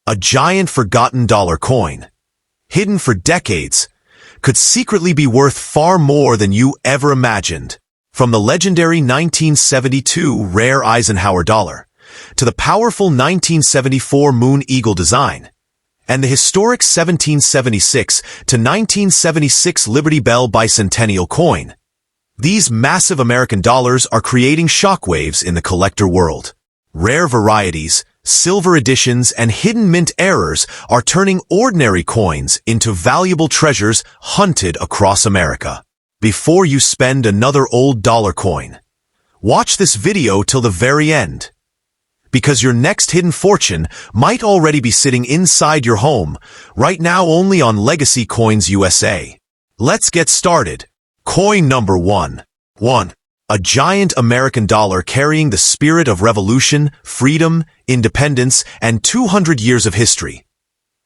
A giant forgotten dollar coin, hidden for decades, could secretly be worth far more than you ever imagined. From the legendary 1972 rare Eisenhower dollar, to the powerful 1974 Moon Eagle design, and the historic 1776 to 1976 Liberty Bell Bicentennial coin, these massive American dollars are creating shockwaves in the collector world. Rare varieties, silver editions, and hidden mint errors are turning ordinary coins into valuable treasures hunted across America. Before you spend another old dollar coin, watch this video till the very end, because your next hidden fortune might already be sitting inside your home, right now only on Legacy Coins USA. Let's get started. Coin number 1. A giant American dollar carrying the spirit of revolution, freedom, independence, and 200 years of history.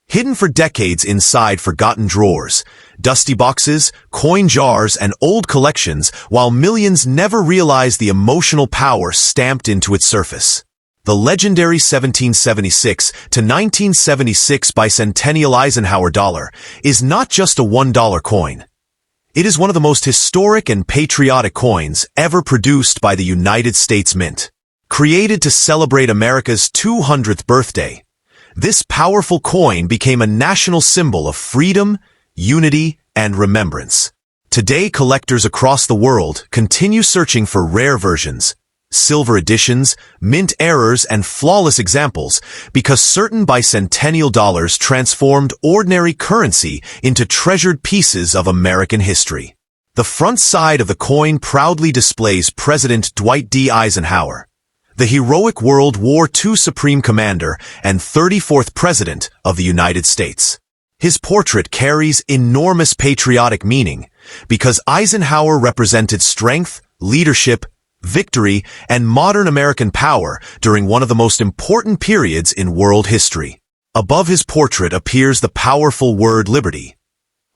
Hidden for decades inside forgotten drawers, dusty boxes, coin jars, and old collections, while millions never realize the emotional power stamped into its surface. The legendary 1776 to 1976 Bicentennial Eisenhower dollar is not just a $1 coin. It is one of the most historic and patriotic coins ever produced by the United States Mint. Created to celebrate America's 200th birthday, this powerful coin became a national symbol of freedom, unity, and remembrance. Today, collectors across the world continue searching for rare versions, silver editions, mint errors, and flawless examples because certain bicentennial dollars transformed ordinary currency into treasured pieces of American history. The front side of the coin proudly displays President Dwight D. Eisenhower, the heroic World War II Supreme Commander and 34th President of the United States. His portrait carries enormous patriotic meaning because Eisenhower represented strength, leadership, victory, and modern American power during one of the most important periods in world history. Above his portrait appears the powerful word liberty,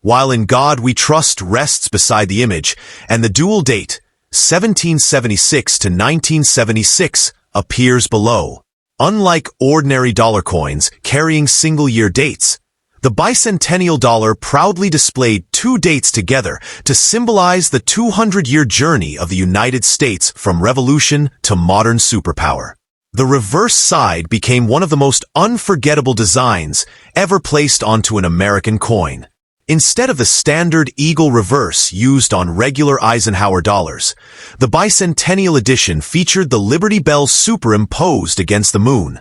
while In God We Trust rests beside the image, and the dual date, 1776 to 1976, appears below. Unlike ordinary dollar coins carrying single-year dates, the bicentennial dollar proudly displayed two dates together to symbolize the 200-year journey of the United States from revolution to modern superpower. The reverse side became one of the most unforgettable designs ever placed onto an American coin. Instead of the standard eagle reverse used on regular Eisenhower dollars, the bicentennial edition featured the Liberty Bell superimposed against the moon.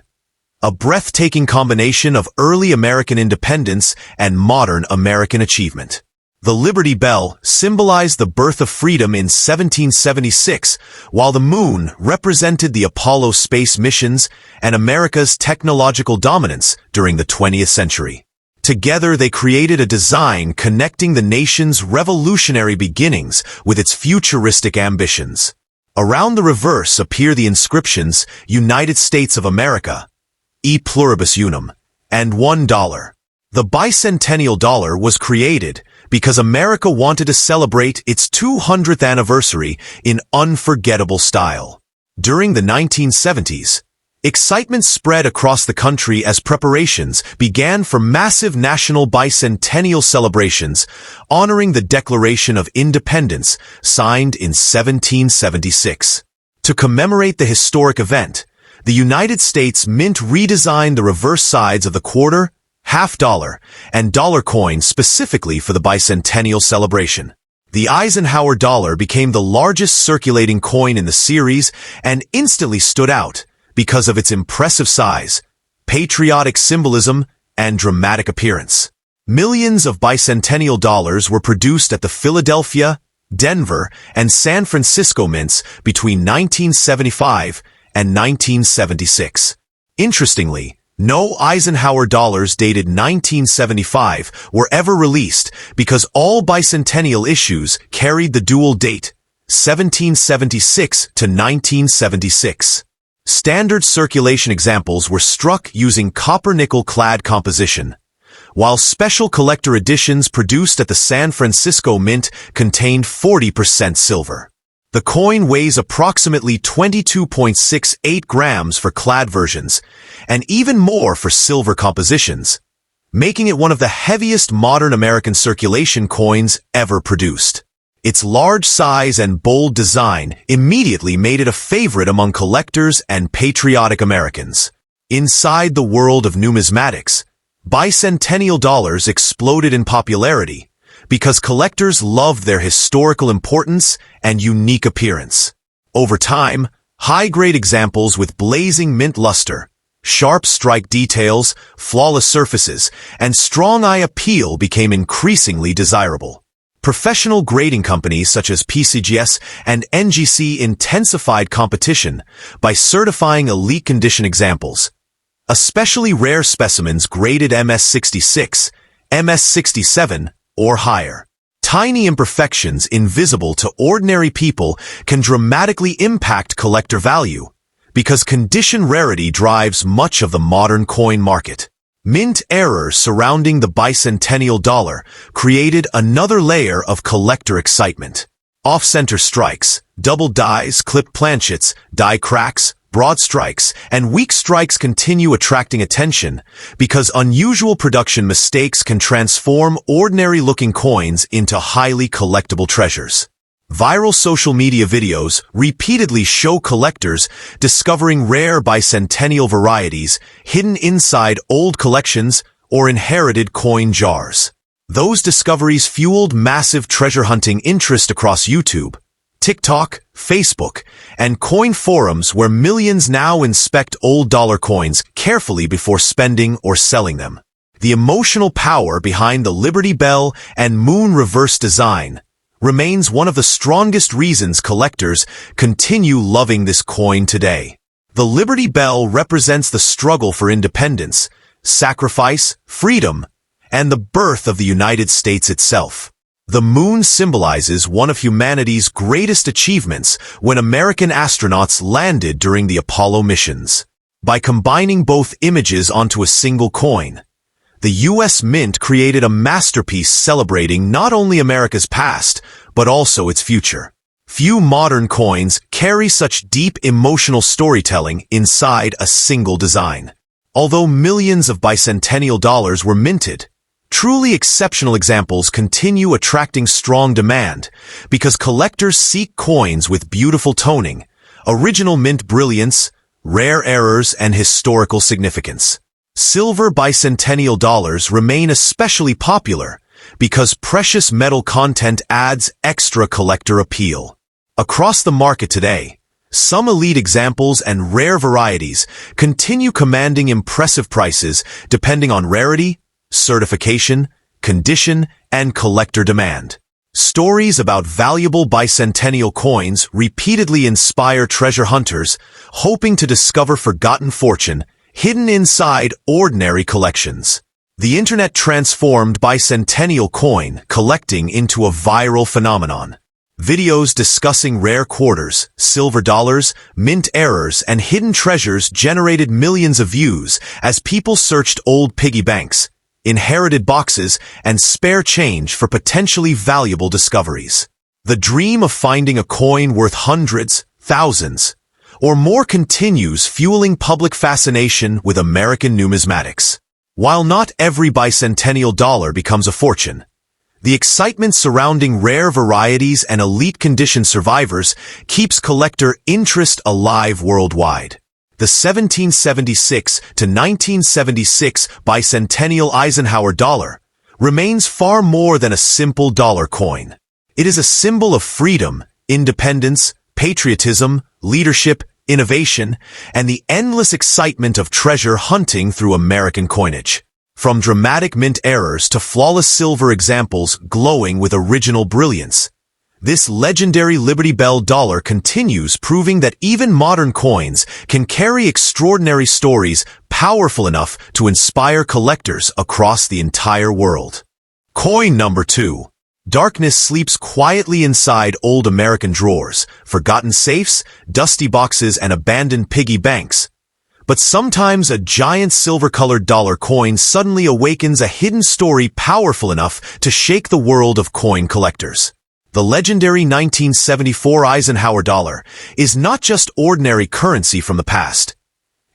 A breathtaking combination of early American independence and modern American achievement. The Liberty Bell symbolized the birth of freedom in 1776, while the moon represented the Apollo space missions and America's technological dominance during the 20th century. Together, they created a design connecting the nation's revolutionary beginnings with its futuristic ambitions. Around the reverse appear the inscriptions United States of America, E pluribus unum, and $1. The bicentennial dollar was created because America wanted to celebrate its 200th anniversary in unforgettable style. During the 1970s, excitement spread across the country as preparations began for massive national bicentennial celebrations honoring the Declaration of Independence signed in 1776. To commemorate the historic event, the United States Mint redesigned the reverse sides of the quarter, half-dollar, and dollar coins specifically for the bicentennial celebration. The Eisenhower dollar became the largest circulating coin in the series and instantly stood out because of its impressive size, patriotic symbolism, and dramatic appearance. Millions of bicentennial dollars were produced at the Philadelphia, Denver, and San Francisco mints between 1975 and 1976. Interestingly, no Eisenhower dollars dated 1975 were ever released because all bicentennial issues carried the dual date, 1776 to 1976. Standard circulation examples were struck using copper-nickel clad composition, while special collector editions produced at the San Francisco Mint contained 40% silver. The coin weighs approximately 22.68 grams for clad versions, and even more for silver compositions, making it one of the heaviest modern American circulation coins ever produced. Its large size and bold design immediately made it a favorite among collectors and patriotic Americans. Inside the world of numismatics, bicentennial dollars exploded in popularity because collectors loved their historical importance and unique appearance. Over time, high-grade examples with blazing mint luster, sharp strike details, flawless surfaces, and strong eye appeal became increasingly desirable. Professional grading companies such as PCGS and NGC intensified competition by certifying elite condition examples, especially rare specimens graded MS66, MS67, or higher. Tiny imperfections invisible to ordinary people can dramatically impact collector value, because condition rarity drives much of the modern coin market. Mint errors surrounding the bicentennial dollar created another layer of collector excitement. Off-center strikes, double dies, clipped planchets, die cracks, broad strikes, and weak strikes continue attracting attention because unusual production mistakes can transform ordinary-looking coins into highly collectible treasures. Viral social media videos repeatedly show collectors discovering rare bicentennial varieties hidden inside old collections or inherited coin jars. Those discoveries fueled massive treasure hunting interest across YouTube, TikTok, Facebook, and coin forums where millions now inspect old dollar coins carefully before spending or selling them. The emotional power behind the Liberty Bell and Moon reverse design remains one of the strongest reasons collectors continue loving this coin today. The Liberty Bell represents the struggle for independence, sacrifice, freedom, and the birth of the United States itself. The moon symbolizes one of humanity's greatest achievements when American astronauts landed during the Apollo missions. By combining both images onto a single coin, the U.S. Mint created a masterpiece celebrating not only America's past, but also its future. Few modern coins carry such deep emotional storytelling inside a single design. Although millions of bicentennial dollars were minted, truly exceptional examples continue attracting strong demand because collectors seek coins with beautiful toning, original mint brilliance, rare errors, and historical significance. Silver bicentennial dollars remain especially popular because precious metal content adds extra collector appeal. Across the market today, some elite examples and rare varieties continue commanding impressive prices depending on rarity, certification, condition, and collector demand. Stories about valuable bicentennial coins repeatedly inspire treasure hunters hoping to discover forgotten fortune hidden inside ordinary collections. The internet transformed bicentennial coin collecting into a viral phenomenon. Videos discussing rare quarters, silver dollars, mint errors, and hidden treasures generated millions of views as people searched old piggy banks, inherited boxes, and spare change for potentially valuable discoveries. The dream of finding a coin worth hundreds, thousands, or more continues fueling public fascination with American numismatics. While not every bicentennial dollar becomes a fortune, the excitement surrounding rare varieties and elite condition survivors keeps collector interest alive worldwide. The 1776 to 1976 bicentennial Eisenhower dollar remains far more than a simple dollar coin. It is a symbol of freedom, independence, patriotism, leadership, innovation, and the endless excitement of treasure hunting through American coinage. From dramatic mint errors to flawless silver examples glowing with original brilliance, this legendary Liberty Bell dollar continues proving that even modern coins can carry extraordinary stories powerful enough to inspire collectors across the entire world. Coin number 2. Darkness sleeps quietly inside old American drawers, forgotten safes, dusty boxes, and abandoned piggy banks. But sometimes a giant silver-colored dollar coin suddenly awakens a hidden story powerful enough to shake the world of coin collectors. The legendary 1974 Eisenhower dollar is not just ordinary currency from the past.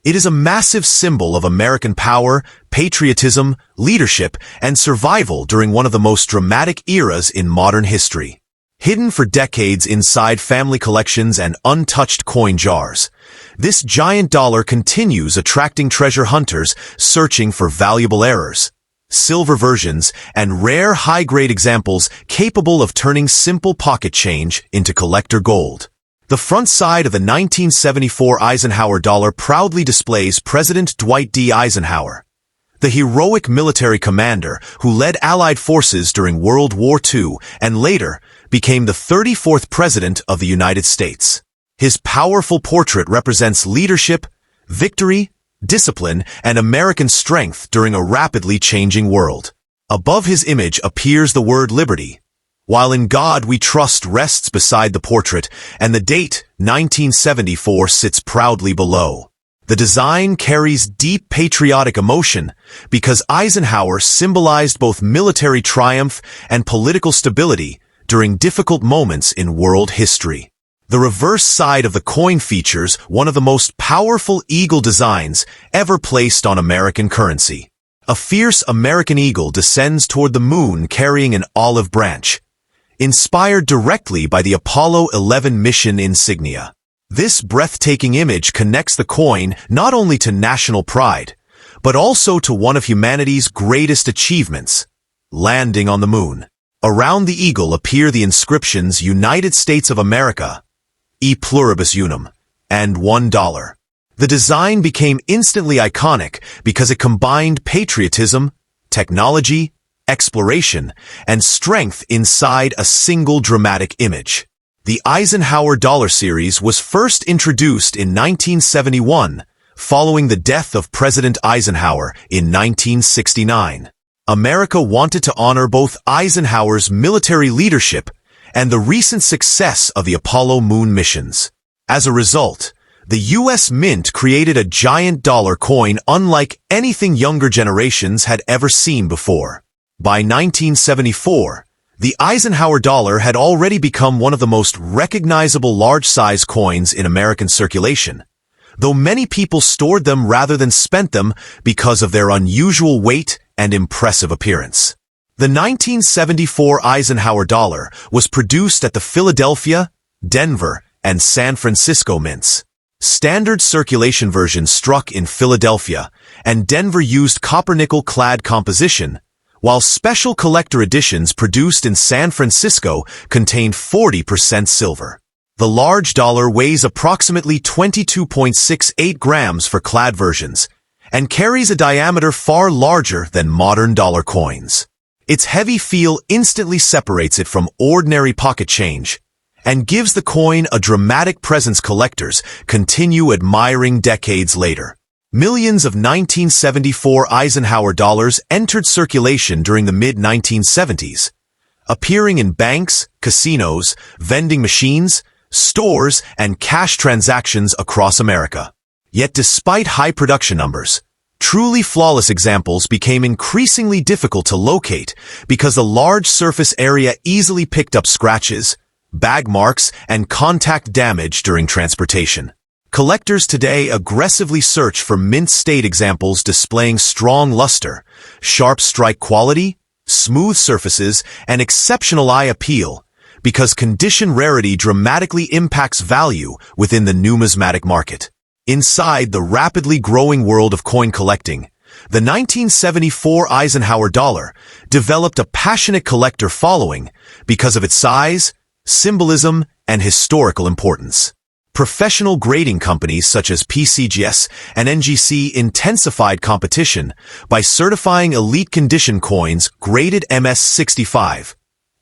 It is a massive symbol of American power, patriotism, leadership, and survival during one of the most dramatic eras in modern history. Hidden for decades inside family collections and untouched coin jars, this giant dollar continues attracting treasure hunters searching for valuable errors, silver versions, and rare high-grade examples capable of turning simple pocket change into collector gold. The front side of the 1974 Eisenhower dollar proudly displays President Dwight D. Eisenhower, the heroic military commander who led Allied forces during World War II and later became the 34th President of the United States. His powerful portrait represents leadership, victory, discipline, and American strength during a rapidly changing world. Above his image appears the word liberty, while in God we trust rests beside the portrait, and the date, 1974, sits proudly below. The design carries deep patriotic emotion because Eisenhower symbolized both military triumph and political stability during difficult moments in world history. The reverse side of the coin features one of the most powerful eagle designs ever placed on American currency. A fierce American eagle descends toward the moon carrying an olive branch, inspired directly by the Apollo 11 mission insignia. This breathtaking image connects the coin not only to national pride, but also to one of humanity's greatest achievements, landing on the moon. Around the eagle appear the inscriptions United States of America, E pluribus unum, and $1. The design became instantly iconic because it combined patriotism, technology, exploration, and strength inside a single dramatic image. The Eisenhower dollar series was first introduced in 1971, following the death of President Eisenhower in 1969. America wanted to honor both Eisenhower's military leadership and the recent success of the Apollo moon missions. As a result, the U.S. Mint created a giant dollar coin unlike anything younger generations had ever seen before. By 1974, the Eisenhower dollar had already become one of the most recognizable large-size coins in American circulation, though many people stored them rather than spent them because of their unusual weight and impressive appearance. The 1974 Eisenhower dollar was produced at the Philadelphia, Denver, and San Francisco mints. Standard circulation versions struck in Philadelphia, and Denver used copper-nickel-clad composition, while special collector editions produced in San Francisco contained 40% silver. The large dollar weighs approximately 22.68 grams for clad versions, and carries a diameter far larger than modern dollar coins. Its heavy feel instantly separates it from ordinary pocket change and gives the coin a dramatic presence collectors continue admiring decades later. Millions of 1974 Eisenhower dollars entered circulation during the mid-1970s, appearing in banks, casinos, vending machines, stores, and cash transactions across America. Yet despite high production numbers, truly flawless examples became increasingly difficult to locate because the large surface area easily picked up scratches, bag marks, and contact damage during transportation. Collectors today aggressively search for mint-state examples displaying strong luster, sharp strike quality, smooth surfaces, and exceptional eye appeal because condition rarity dramatically impacts value within the numismatic market. Inside the rapidly growing world of coin collecting, the 1974 Eisenhower dollar developed a passionate collector following because of its size, symbolism, and historical importance. Professional grading companies such as PCGS and NGC intensified competition by certifying elite condition coins graded MS65,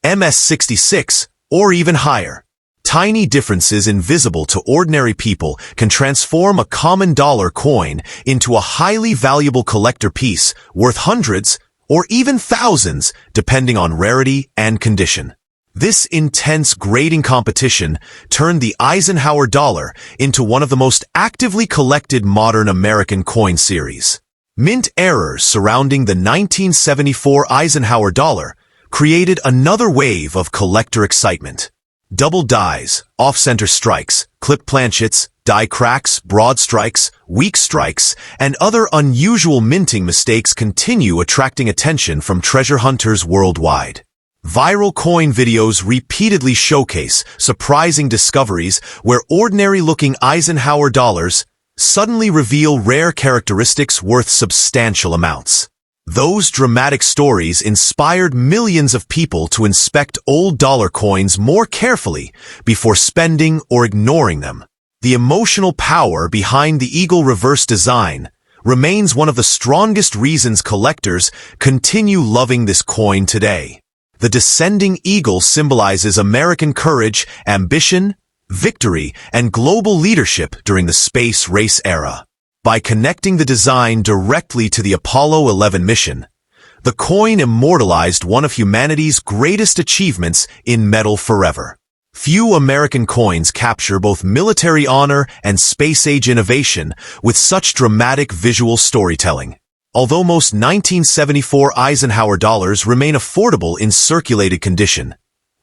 MS66, or even higher. Tiny differences invisible to ordinary people can transform a common dollar coin into a highly valuable collector piece worth hundreds or even thousands depending on rarity and condition. This intense grading competition turned the Eisenhower dollar into one of the most actively collected modern American coin series. Mint errors surrounding the 1974 Eisenhower dollar created another wave of collector excitement. Double dies, off-center strikes, clip planchets, die cracks, broad strikes, weak strikes, and other unusual minting mistakes continue attracting attention from treasure hunters worldwide. Viral coin videos repeatedly showcase surprising discoveries where ordinary-looking Eisenhower dollars suddenly reveal rare characteristics worth substantial amounts. Those dramatic stories inspired millions of people to inspect old dollar coins more carefully before spending or ignoring them. The emotional power behind the eagle reverse design remains one of the strongest reasons collectors continue loving this coin today. The descending eagle symbolizes American courage, ambition, victory, and global leadership during the space race era. By connecting the design directly to the Apollo 11 mission, the coin immortalized one of humanity's greatest achievements in metal forever. Few American coins capture both military honor and space-age innovation with such dramatic visual storytelling. Although most 1974 Eisenhower dollars remain affordable in circulated condition,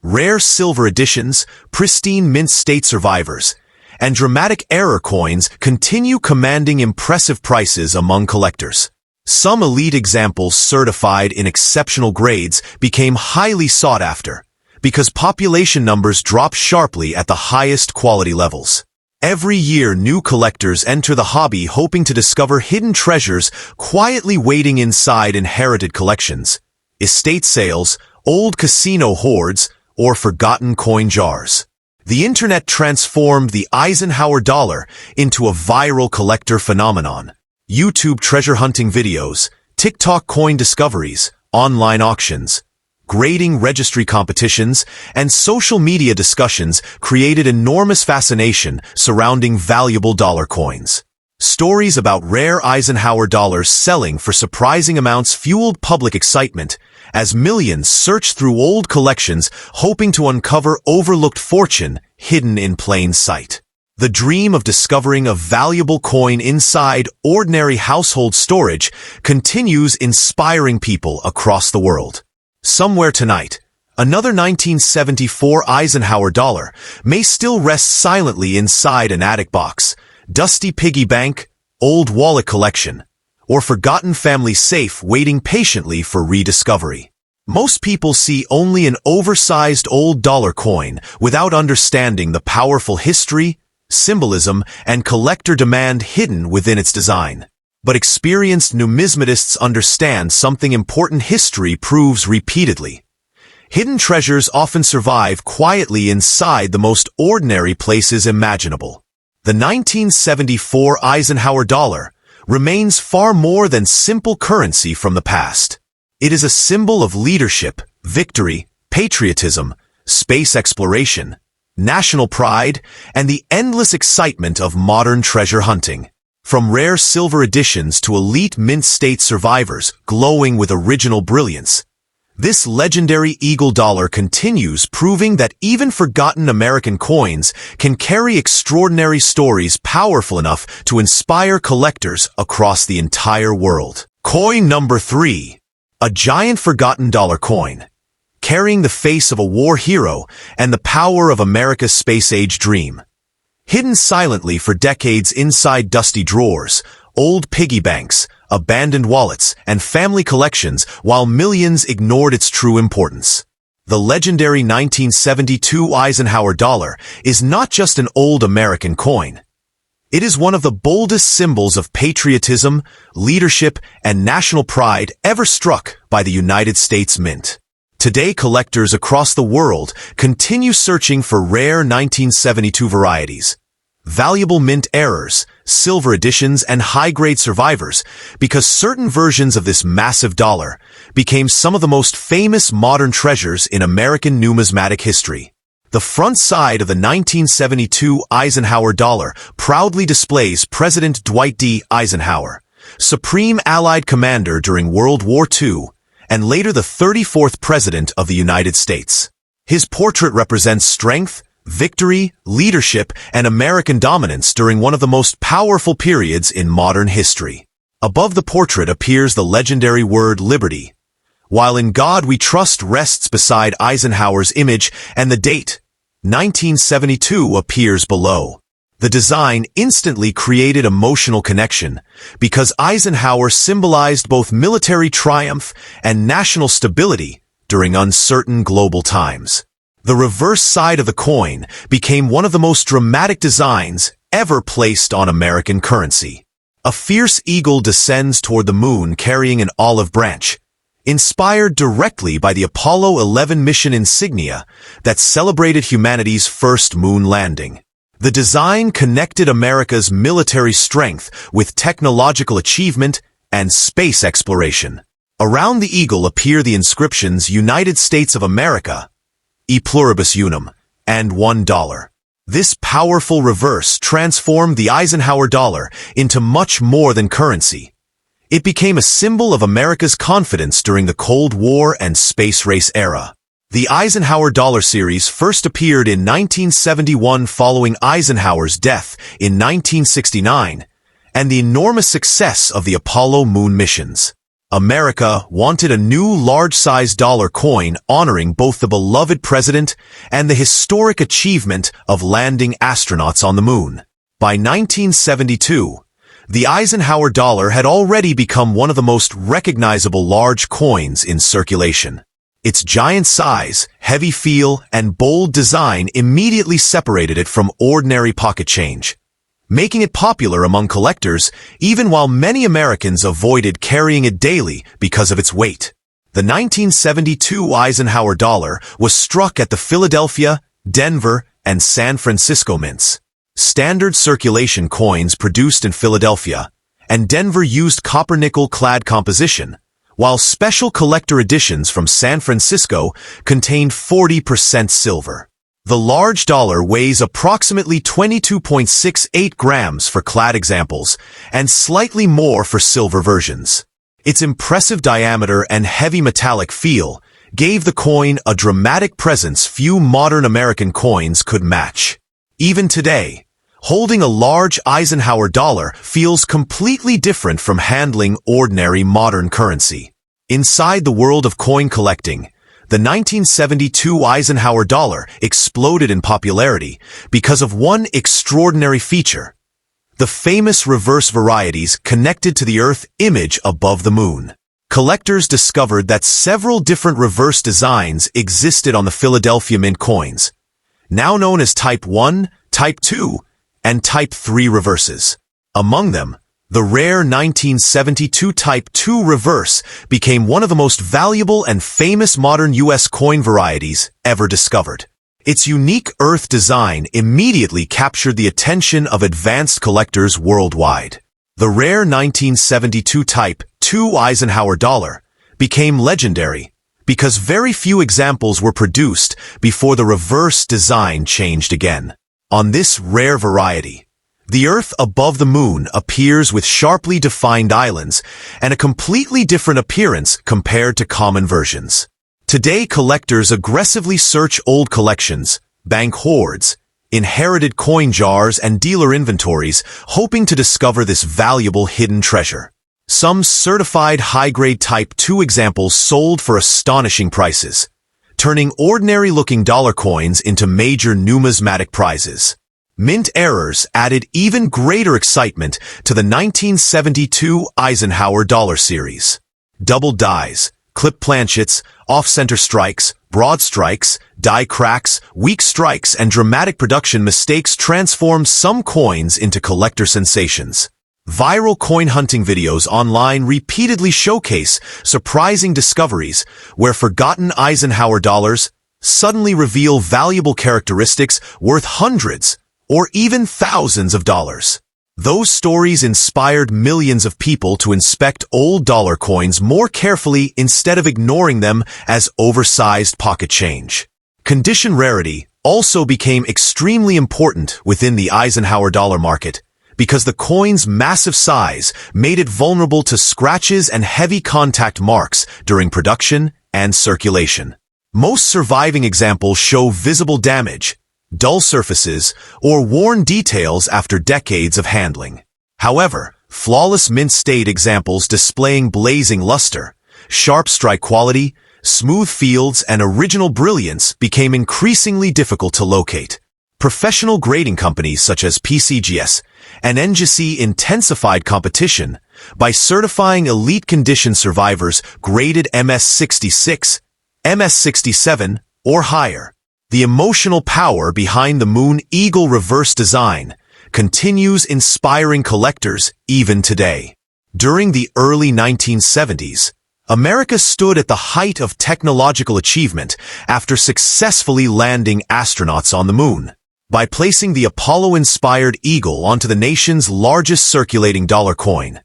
rare silver editions, pristine mint state survivors, and dramatic error coins continue commanding impressive prices among collectors. Some elite examples certified in exceptional grades became highly sought after because population numbers drop sharply at the highest quality levels. Every year, new collectors enter the hobby hoping to discover hidden treasures quietly waiting inside inherited collections, estate sales, old casino hoards, or forgotten coin jars. The internet transformed the Eisenhower dollar into a viral collector phenomenon. YouTube treasure hunting videos, TikTok coin discoveries, online auctions, grading registry competitions, and social media discussions created enormous fascination surrounding valuable dollar coins. Stories about rare Eisenhower dollars selling for surprising amounts fueled public excitement as millions searched through old collections hoping to uncover overlooked fortune hidden in plain sight. The dream of discovering a valuable coin inside ordinary household storage continues inspiring people across the world. Somewhere tonight, another 1974 Eisenhower dollar may still rest silently inside an attic box, dusty piggy bank, old wallet collection, or forgotten family safe waiting patiently for rediscovery. Most people see only an oversized old dollar coin without understanding the powerful history, symbolism, and collector demand hidden within its design. But experienced numismatists understand something important history proves repeatedly. Hidden treasures often survive quietly inside the most ordinary places imaginable. The 1974 Eisenhower dollar remains far more than simple currency from the past. It is a symbol of leadership, victory, patriotism, space exploration, national pride, and the endless excitement of modern treasure hunting. From rare silver editions to elite mint state survivors glowing with original brilliance, this legendary eagle dollar continues proving that even forgotten American coins can carry extraordinary stories powerful enough to inspire collectors across the entire world. Coin number 3. A giant forgotten dollar coin, carrying the face of a war hero and the power of America's space-age dream. Hidden silently for decades inside dusty drawers, old piggy banks, abandoned wallets, and family collections while millions ignored its true importance. The legendary 1972 Eisenhower dollar is not just an old American coin. It is one of the boldest symbols of patriotism, leadership, and national pride ever struck by the United States Mint. Today, collectors across the world continue searching for rare 1972 varieties, valuable mint errors, silver editions, and high-grade survivors because certain versions of this massive dollar became some of the most famous modern treasures in American numismatic history. The front side of the 1972 Eisenhower dollar proudly displays President Dwight D. Eisenhower, Supreme Allied Commander during World War II, and later the 34th President of the United States. His portrait represents strength, victory, leadership, and American dominance during one of the most powerful periods in modern history. Above the portrait appears the legendary word liberty, "While in God we trust" rests beside Eisenhower's image, and the date, 1972, appears below. The design instantly created emotional connection because Eisenhower symbolized both military triumph and national stability during uncertain global times. The reverse side of the coin became one of the most dramatic designs ever placed on American currency. A fierce eagle descends toward the moon carrying an olive branch, inspired directly by the Apollo 11 mission insignia that celebrated humanity's first moon landing. The design connected America's military strength with technological achievement and space exploration. Around the eagle appear the inscriptions United States of America, E Pluribus Unum, and $1. This powerful reverse transformed the Eisenhower dollar into much more than currency. It became a symbol of America's confidence during the Cold War and space race era. The Eisenhower dollar series first appeared in 1971 following Eisenhower's death in 1969 and the enormous success of the Apollo moon missions. America wanted a new large-size dollar coin honoring both the beloved president and the historic achievement of landing astronauts on the moon. By 1972, the Eisenhower dollar had already become one of the most recognizable large coins in circulation. Its giant size, heavy feel, and bold design immediately separated it from ordinary pocket change, making it popular among collectors even while many Americans avoided carrying it daily because of its weight. The 1972 Eisenhower dollar was struck at the Philadelphia, Denver, and San Francisco mints. Standard circulation coins produced in Philadelphia and Denver used copper-nickel-clad composition, while special collector editions from San Francisco contained 40% silver. The large dollar weighs approximately 22.68 grams for clad examples and slightly more for silver versions. Its impressive diameter and heavy metallic feel gave the coin a dramatic presence few modern American coins could match. Even today, holding a large Eisenhower dollar feels completely different from handling ordinary modern currency. Inside the world of coin collecting, the 1972 Eisenhower dollar exploded in popularity because of one extraordinary feature: the famous reverse varieties connected to the Earth image above the moon. Collectors discovered that several different reverse designs existed on the Philadelphia Mint coins, now known as Type 1, Type 2, and Type 3 reverses. Among them, the rare 1972 Type 2 reverse became one of the most valuable and famous modern U.S. coin varieties ever discovered. Its unique Earth design immediately captured the attention of advanced collectors worldwide. The rare 1972 Type 2 Eisenhower dollar became legendary because very few examples were produced before the reverse design changed again. On this rare variety, the Earth above the moon appears with sharply defined islands and a completely different appearance compared to common versions. Today, collectors aggressively search old collections, bank hoards, inherited coin jars, and dealer inventories, hoping to discover this valuable hidden treasure. Some certified high-grade Type 2 examples sold for astonishing prices, turning ordinary-looking dollar coins into major numismatic prizes. Mint errors added even greater excitement to the 1972 Eisenhower dollar series. Double dies, clip planchets, off-center strikes, broad strikes, die cracks, weak strikes, and dramatic production mistakes transformed some coins into collector sensations. Viral coin hunting videos online repeatedly showcase surprising discoveries where forgotten Eisenhower dollars suddenly reveal valuable characteristics worth hundreds or even thousands of dollars. Those stories inspired millions of people to inspect old dollar coins more carefully instead of ignoring them as oversized pocket change. Condition rarity also became extremely important within the Eisenhower dollar market because the coin's massive size made it vulnerable to scratches and heavy contact marks during production and circulation. Most surviving examples show visible damage, dull surfaces, or worn details after decades of handling. However, flawless mint state examples displaying blazing luster sharp strike quality, smooth fields, and original brilliance became increasingly difficult to locate. Professional grading companies such as PCGS and NGC intensified competition by certifying elite condition survivors graded MS66, MS67, or higher. The emotional power behind the Moon Eagle reverse design continues inspiring collectors even today. During the early 1970s, America stood at the height of technological achievement after successfully landing astronauts on the Moon. By placing the Apollo-inspired Eagle onto the nation's largest circulating dollar coin,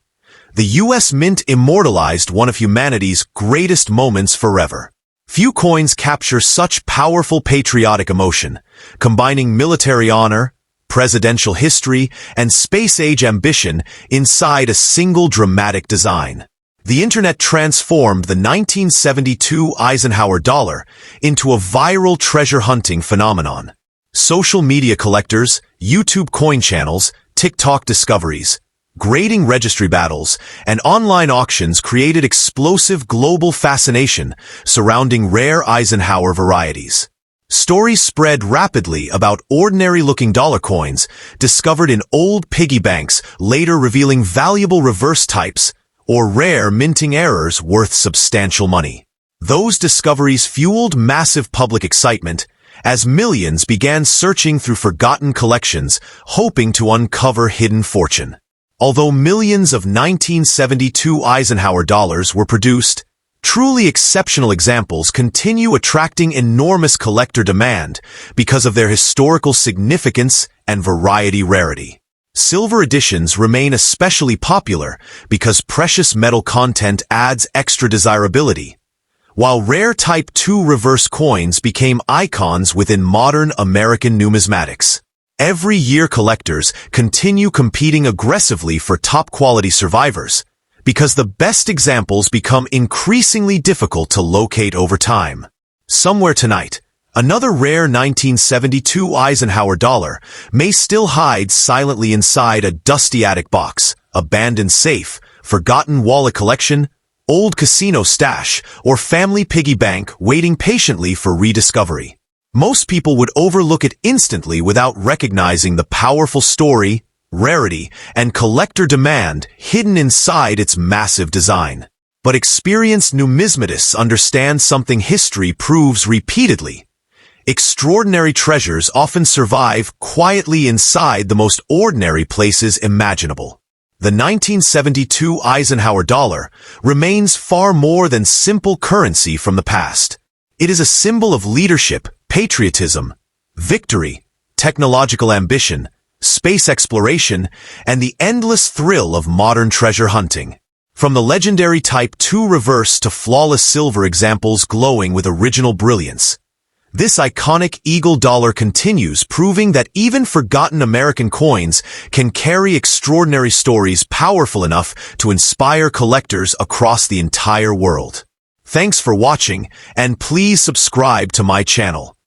the U.S. Mint immortalized one of humanity's greatest moments forever. Few coins capture such powerful patriotic emotion, combining military honor, presidential history, and space-age ambition inside a single dramatic design. The Internet transformed the 1972 Eisenhower dollar into a viral treasure-hunting phenomenon. Social media collectors, YouTube coin channels, TikTok discoveries, grading registry battles, and online auctions created explosive global fascination surrounding rare Eisenhower varieties. Stories spread rapidly about ordinary-looking dollar coins discovered in old piggy banks, later revealing valuable reverse types or rare minting errors worth substantial money. Those discoveries fueled massive public excitement as millions began searching through forgotten collections, hoping to uncover hidden fortune. Although millions of 1972 Eisenhower dollars were produced, truly exceptional examples continue attracting enormous collector demand because of their historical significance and variety rarity. Silver editions remain especially popular because precious metal content adds extra desirability, while rare Type II reverse coins became icons within modern American numismatics. Every year collectors continue competing aggressively for top-quality survivors because the best examples become increasingly difficult to locate over time. Somewhere tonight, another rare 1972 Eisenhower dollar may still hide silently inside a dusty attic box, abandoned safe, forgotten wallet collection, old casino stash, or family piggy bank waiting patiently for rediscovery. Most people would overlook it instantly without recognizing the powerful story, rarity, and collector demand hidden inside its massive design. But experienced numismatists understand something history proves repeatedly. Extraordinary treasures often survive quietly inside the most ordinary places imaginable. The 1972 Eisenhower dollar remains far more than simple currency from the past. It is a symbol of leadership, patriotism, victory, technological ambition, space exploration, and the endless thrill of modern treasure hunting. From the legendary Type II reverse to flawless silver examples glowing with original brilliance, this iconic Eagle dollar continues proving that even forgotten American coins can carry extraordinary stories powerful enough to inspire collectors across the entire world. Thanks for watching, and please subscribe to my channel.